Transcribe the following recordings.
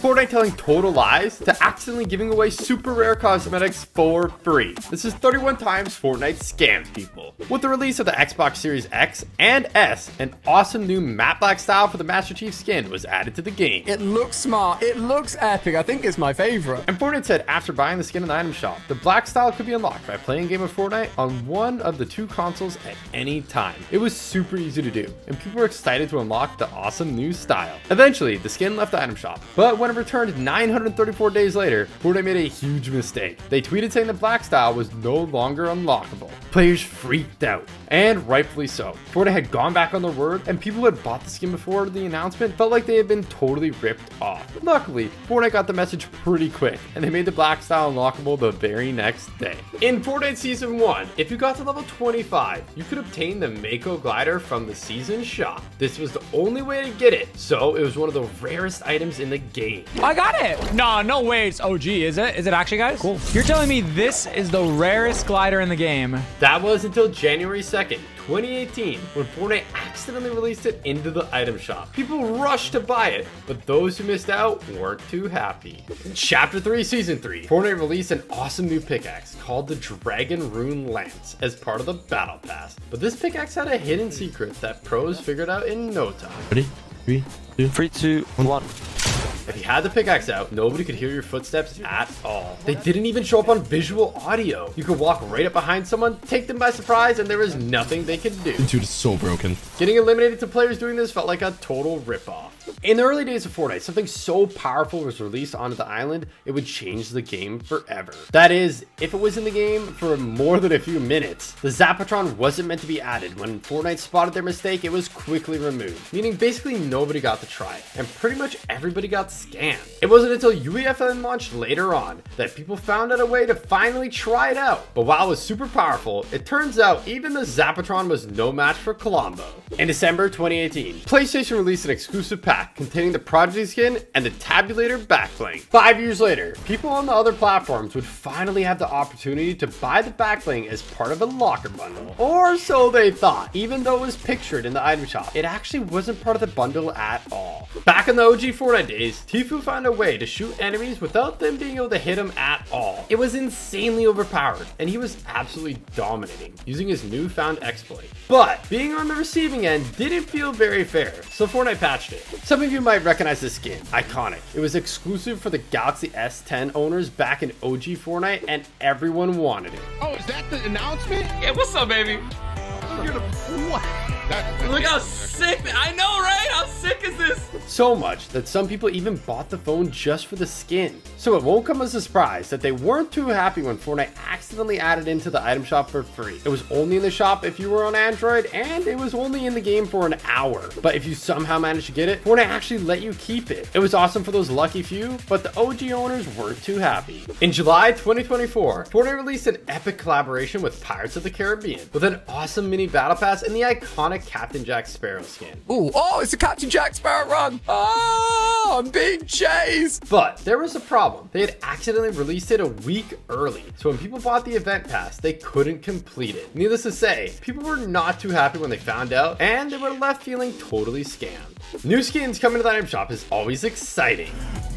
Fortnite telling total lies to accidentally giving away super rare cosmetics for free. This is 31 times Fortnite scammed people. With the release of the Xbox Series X and S, an awesome new matte black style for the Master Chief skin was added to the game. It looks smart. It looks epic. I think it's my favorite. And Fortnite said after buying the skin in the item shop, the black style could be unlocked by playing a game of Fortnite on one of the two consoles at any time. It was super easy to do, and people were excited to unlock the awesome new style. Eventually, the skin left the item shop, but when it returned 934 days later, Fortnite made a huge mistake. They tweeted saying the black style was no longer unlockable. Players freaked out, and rightfully so. Fortnite had gone back on their word, and people who had bought the skin before the announcement felt like they had been totally ripped off. Luckily, Fortnite got the message pretty quick, and they made the black style unlockable the very next day. In Fortnite Season 1, if you got to level 25, you could obtain the Mako glider from the season shop. This was the only way to get it, so it was one of the rarest items in the game. I got it. No way it's OG, is it? Is it actually, guys? Cool. You're telling me this is the rarest glider in the game? That was until January 2nd, 2018, when Fortnite accidentally released it into the item shop. People rushed to buy it, but those who missed out weren't too happy. In Chapter 3, Season 3, Fortnite released an awesome new pickaxe called the Dragon Rune Lance as part of the Battle Pass. But this pickaxe had a hidden secret that pros figured out in no time. Ready? 3, 2, 1. If you had the pickaxe out, nobody could hear your footsteps at all. They didn't even show up on visual audio. You could walk right up behind someone, take them by surprise, and there was nothing they could do. Dude, it's so broken. Getting eliminated to players doing this felt like a total ripoff. In the early days of Fortnite, something so powerful was released onto the island, it would change the game forever. That is, if it was in the game for more than a few minutes. The Zapatron wasn't meant to be added. When Fortnite spotted their mistake, it was quickly removed, meaning basically nobody got to try it, and pretty much everybody got scammed. It wasn't until UEFN launched later on that people found out a way to finally try it out. But while it was super powerful, it turns out even the Zapatron was no match for Colombo. In December 2018, PlayStation released an exclusive pack containing the Prodigy skin and the Tabulator backbling. 5 years later, people on the other platforms would finally have the opportunity to buy the backbling as part of a locker bundle. Or so they thought. Even though it was pictured in the item shop, it actually wasn't part of the bundle at all. Back in the OG Fortnite days, Tfue found a way to shoot enemies without them being able to hit him at all. It was insanely overpowered, and he was absolutely dominating using his newfound exploit. But being on the receiving end didn't feel very fair, so Fortnite patched it. Some of you might recognize this skin, iconic. It was exclusive for the Galaxy S10 owners back in OG Fortnite, and everyone wanted it. Oh, is that the announcement? Yeah, what's up, baby? What? Look how sick, I know, right? How sick is this? So much that some people even bought the phone just for the skin. So it won't come as a surprise that they weren't too happy when Fortnite accidentally added into the item shop for free. It was only in the shop if you were on Android, and it was only in the game for an hour. But if you somehow managed to get it, Fortnite actually let you keep it. It was awesome for those lucky few, but the OG owners weren't too happy. In July 2024, Fortnite released an epic collaboration with Pirates of the Caribbean with an awesome mini battle pass and the iconic Captain Jack Sparrow skin. Ooh, oh, it's a Captain Jack Sparrow run. Oh, I'm being chased. But there was a problem. They had accidentally released it a week early. So when people bought the event pass, they couldn't complete it. Needless to say, people were not too happy when they found out, and they were left feeling totally scammed. New skins coming to the item shop is always exciting.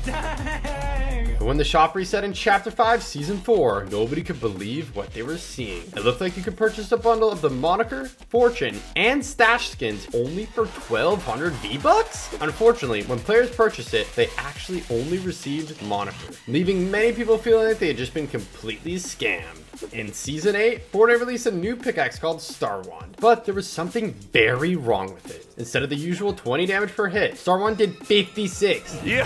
But when the shop reset in Chapter 5, Season 4, nobody could believe what they were seeing. It looked like you could purchase a bundle of the Moniker, Fortune, and Stash skins only for 1,200 V-Bucks? Unfortunately, when players purchased it, they actually only received Moniker, leaving many people feeling like they had just been completely scammed. In Season 8, Fortnite released a new pickaxe called Star Wand, but there was something very wrong with it. Instead of the usual 20 damage per hit, Star Wand did 56. Yo,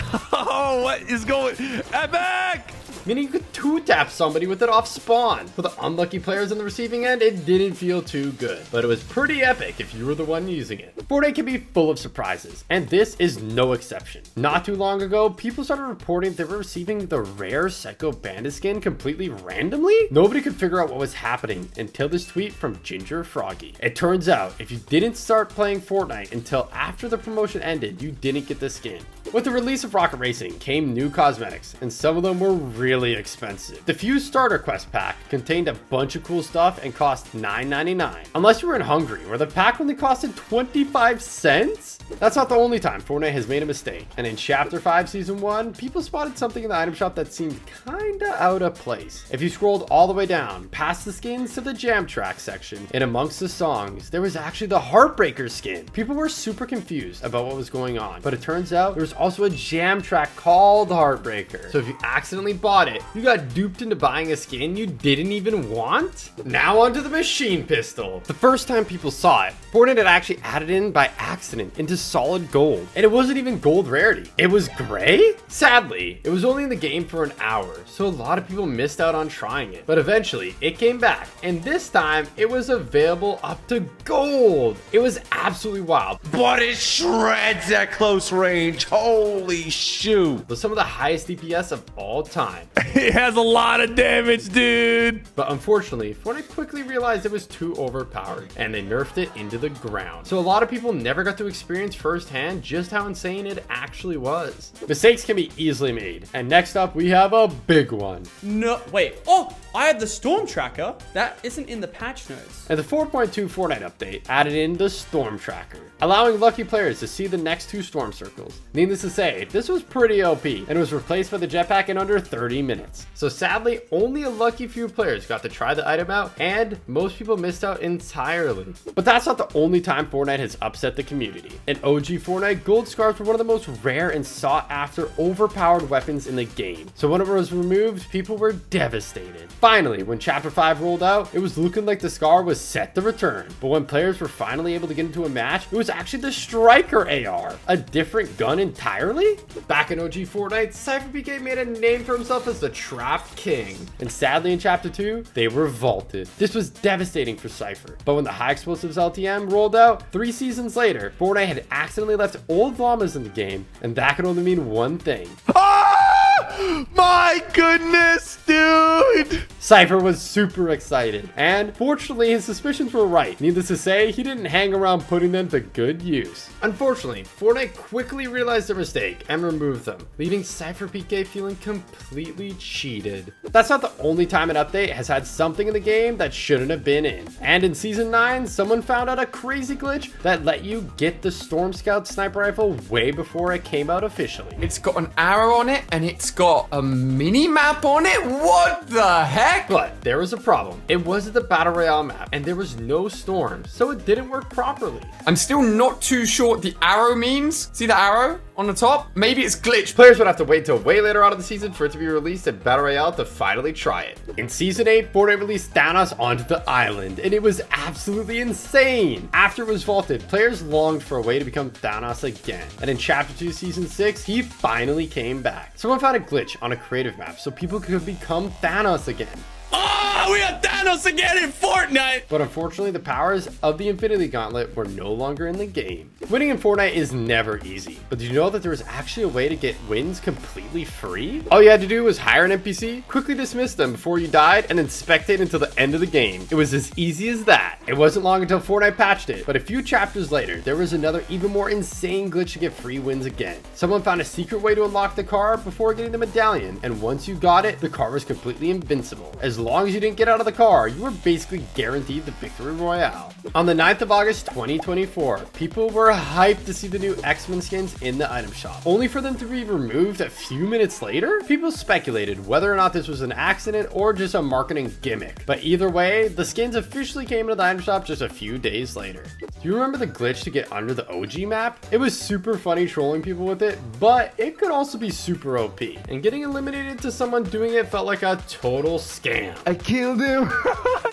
what is going? Epic! Meaning you could two-tap somebody with it off spawn. For the unlucky players on the receiving end, it didn't feel too good, but it was pretty epic if you were the one using it. Fortnite can be full of surprises, and this is no exception. Not too long ago, people started reporting they were receiving the rare Psycho Bandit skin completely randomly. Nobody could figure out what was happening until this tweet from Ginger Froggy. It turns out, if you didn't start playing Fortnite until after the promotion ended, you didn't get the skin. With the release of Rocket Racing came new cosmetics, and some of them were really expensive. The Fuse Starter Quest pack contained a bunch of cool stuff and cost $9.99. Unless you were in Hungary, where the pack only costed 25 cents? That's not the only time Fortnite has made a mistake, and in Chapter 5 Season 1, people spotted something in the item shop that seemed kinda out of place. If you scrolled all the way down, past the skins to the jam track section, and amongst the songs, there was actually the Heartbreaker skin. People were super confused about what was going on, but it turns out there was also a jam track called Heartbreaker. So if you accidentally bought it, you got duped into buying a skin you didn't even want? Now onto the machine pistol. The first time people saw it, Fortnite had actually added in by accident into solid gold, and it wasn't even gold rarity. It was gray? Sadly, it was only in the game for an hour, so a lot of people missed out on trying it. But eventually, it came back, and this time, it was available up to gold. It was absolutely wild. But it shreds at close range. Holy shoot. With some of the highest DPS of all time. It has a lot of damage, dude. But unfortunately, Fortnite quickly realized it was too overpowered, and they nerfed it into the ground. So a lot of people never got to experience firsthand just how insane it actually was. Mistakes can be easily made. And next up, we have a big one. No, wait. Oh, I have the storm tracker. That isn't in the patch notes. And the 4.2 Fortnite update added in the Storm Tracker, allowing lucky players to see the next two storm circles. Needless to say, this was pretty OP, and it was replaced by the jetpack in under 30 minutes. So sadly, only a lucky few players got to try the item out, and most people missed out entirely. But that's not the only time Fortnite has upset the community. In OG Fortnite, gold scarves were one of the most rare and sought after overpowered weapons in the game. So when it was removed, people were devastated. Finally, when Chapter 5 rolled out, it was looking like the scar was set to return. But when players were finally able to get into a match, it was actually the Striker AR, a different gun entirely? Back in OG Fortnite, Cypher PK made a name for himself as the Trap King. And sadly in Chapter 2, they revolted. This was devastating for Cypher. But when the High Explosives LTM rolled out, 3 seasons later, Fortnite had accidentally left old llamas in the game, and that could only mean one thing. My goodness, dude. Cypher was super excited, and fortunately his suspicions were right. Needless to say, he didn't hang around putting them to good use. Unfortunately, Fortnite quickly realized their mistake and removed them, leaving Cypher PK feeling completely cheated. That's not the only time an update has had something in the game that shouldn't have been in. And in Season 9, someone found out a crazy glitch that let you get the Storm Scout sniper rifle way before it came out officially. It's got an arrow on it and it's got a mini map on it. What the heck? But there was a problem. It wasn't the Battle Royale map, and there was no storms, so it didn't work properly. I'm still not too sure what the arrow means. See the arrow on the top? Maybe it's glitched. Players would have to wait till way later on in the season for it to be released in Battle Royale to finally try it. In Season 8, Fortnite released Thanos onto the island, and it was absolutely insane. After it was vaulted, players longed for a way to become Thanos again. And in Chapter 2, Season 6, he finally came back. Someone found a glitch on a creative map so people could become Thanos again. Oh, we got Thanos again in Fortnite. But unfortunately, the powers of the Infinity Gauntlet were no longer in the game. Winning in Fortnite is never easy, but did you know that there was actually a way to get wins completely free? All you had to do was hire an NPC, quickly dismiss them before you died, and then spectate until the end of the game. It was as easy as that. It wasn't long until Fortnite patched it, but a few chapters later, there was another even more insane glitch to get free wins again. Someone found a secret way to unlock the car before getting the medallion, and once you got it, the car was completely invincible. As long as you didn't get out of the car, you were basically guaranteed the victory royale. On the 9th of August 2024, people were hyped to see the new X-Men skins in the item shop, only for them to be removed a few minutes later. People speculated whether or not this was an accident or just a marketing gimmick, but either way, the skins officially came into the item shop just a few days later. Do you remember the glitch to get under the OG map? It was super funny trolling people with it, but it could also be super OP, and getting eliminated to someone doing it felt like a total scam. I killed him.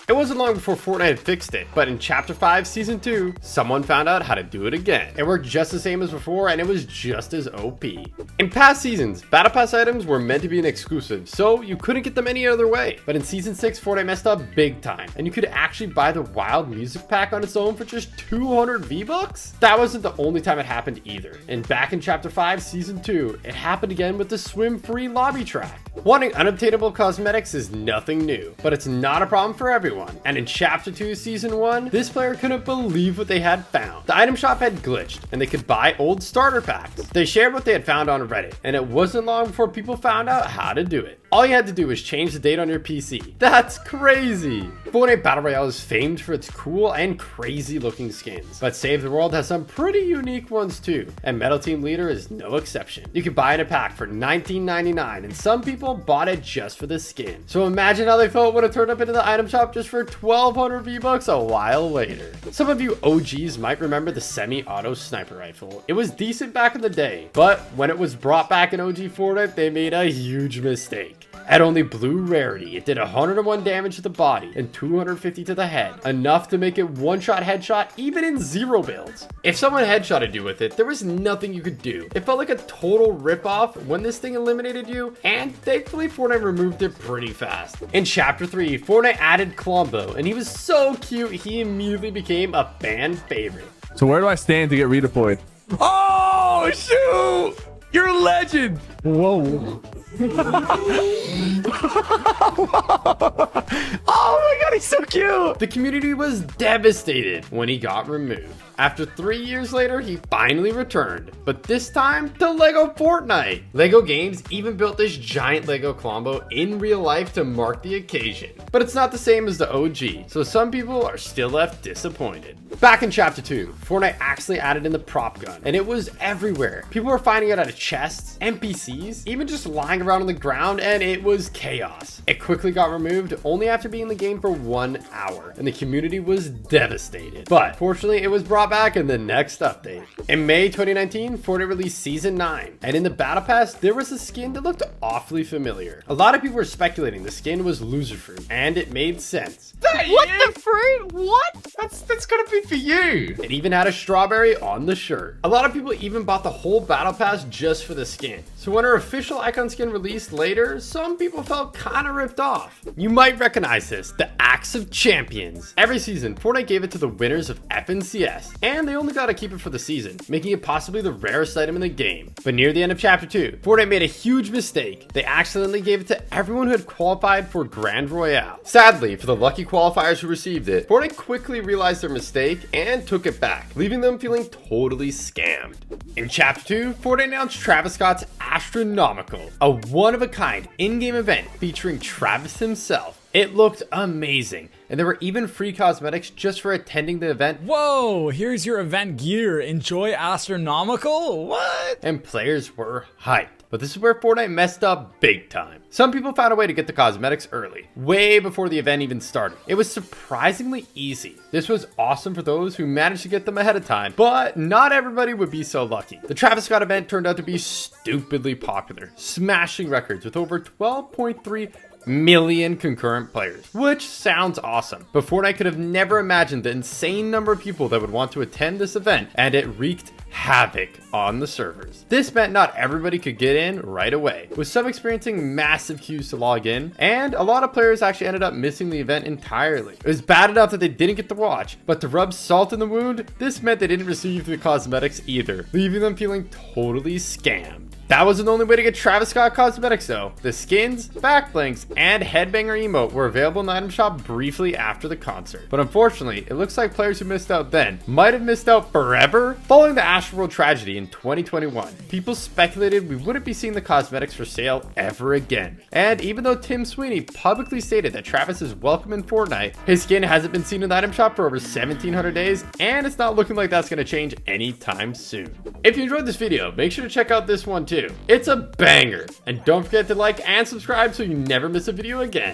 It wasn't long before Fortnite had fixed it, but in Chapter 5 Season 2, someone found out how to do it again. It worked just the same as before, and it was just as OP. In past seasons, Battle Pass items were meant to be an exclusive, so you couldn't get them any other way. But in Season 6, Fortnite messed up big time, and you could actually buy the Wild Music Pack on its own for just 200 V-Bucks? That wasn't the only time it happened either. And back in Chapter 5 Season 2, it happened again with the Swim Free lobby track. Wanting unobtainable cosmetics is nothing new, but it's not a problem for everyone. And in Chapter 2 Season 1, this player couldn't believe what they had found. The item shop had glitched, and they could buy old starter packs. They shared what they had found on Reddit, and it wasn't long before people found out how to do it. All you had to do was change the date on your PC. That's crazy! Fortnite Battle Royale is famed for its cool and crazy looking skins, but Save the World has some pretty unique ones too, and Metal Team Leader is no exception. You can buy it in a pack for $19.99, and some people bought it just for the skin. So imagine how they felt when it turned up into the item shop just for 1,200 V-Bucks a while later. Some of you OGs might remember the semi-auto sniper rifle. It was decent back in the day, but when it was brought back in OG Fortnite, they made a huge mistake. At only blue rarity, it did 101 damage to the body and 250 to the head, enough to make it one-shot headshot even in zero builds. If someone headshotted you with it, there was nothing you could do. It felt like a total ripoff when this thing eliminated you, and thankfully Fortnite removed it pretty fast. In Chapter 3, Fortnite added Colombo, and he was so cute he immediately became a fan favorite. So where do I stand to get redeployed? Oh, shoot! You're a legend! Whoa. Oh my god, he's so cute! The community was devastated when he got removed. After 3 years later, he finally returned, but this time to Lego Fortnite. Lego Games even built this giant Lego Colombo in real life to mark the occasion. But it's not the same as the OG, so some people are still left disappointed. Back in Chapter 2, Fortnite actually added in the prop gun, and it was everywhere. People were finding it out of chests, NPCs, even just lying around on the ground, and it was chaos. It quickly got removed only after being in the game for 1 hour, and the community was devastated. But fortunately, it was brought back in the next update. In May 2019, Fortnite released Season 9, and in the Battle Pass, there was a skin that looked awfully familiar. A lot of people were speculating the skin was Loser Fruit, and it made sense. What the fruit? What? That's gonna be for you. It even had a strawberry on the shirt. A lot of people even bought the whole Battle Pass just for the skin. So when our official icon skin released later, some people felt kinda ripped off. You might recognize this, the Axe of Champions. Every season, Fortnite gave it to the winners of FNCS, and they only got to keep it for the season, making it possibly the rarest item in the game. But near the end of Chapter 2, Fortnite made a huge mistake. They accidentally gave it to everyone who had qualified for Grand Royale. Sadly, for the lucky qualifiers who received it, Fortnite quickly realized their mistake and took it back, leaving them feeling totally scammed. In Chapter 2, Fortnite announced Travis Scott's Astronomical, a one-of-a-kind in-game event featuring Travis himself. It looked amazing, and there were even free cosmetics just for attending the event. Whoa, here's your event gear. Enjoy Astronomical? What? And players were hyped. But this is where Fortnite messed up big time. Some people found a way to get the cosmetics early, way before the event even started. It was surprisingly easy. This was awesome for those who managed to get them ahead of time, but not everybody would be so lucky. The Travis Scott event turned out to be stupidly popular, smashing records with over 12.3 million concurrent players, which sounds awesome. But Fortnite could have never imagined the insane number of people that would want to attend this event, and it wreaked havoc on the servers. This meant not everybody could get in right away, with some experiencing massive queues to log in, and a lot of players actually ended up missing the event entirely. It was bad enough that they didn't get to watch, but to rub salt in the wound, this meant they didn't receive the cosmetics either, leaving them feeling totally scammed. That wasn't the only way to get Travis Scott cosmetics though. The skins, back blinks, and headbanger emote were available in the item shop briefly after the concert. But unfortunately, it looks like players who missed out then might have missed out forever. Following the Astroworld tragedy in 2021, people speculated we wouldn't be seeing the cosmetics for sale ever again. And even though Tim Sweeney publicly stated that Travis is welcome in Fortnite, his skin hasn't been seen in the item shop for over 1,700 days, and it's not looking like that's going to change anytime soon. If you enjoyed this video, make sure to check out this one too. It's a banger, and don't forget to like and subscribe so you never miss a video again.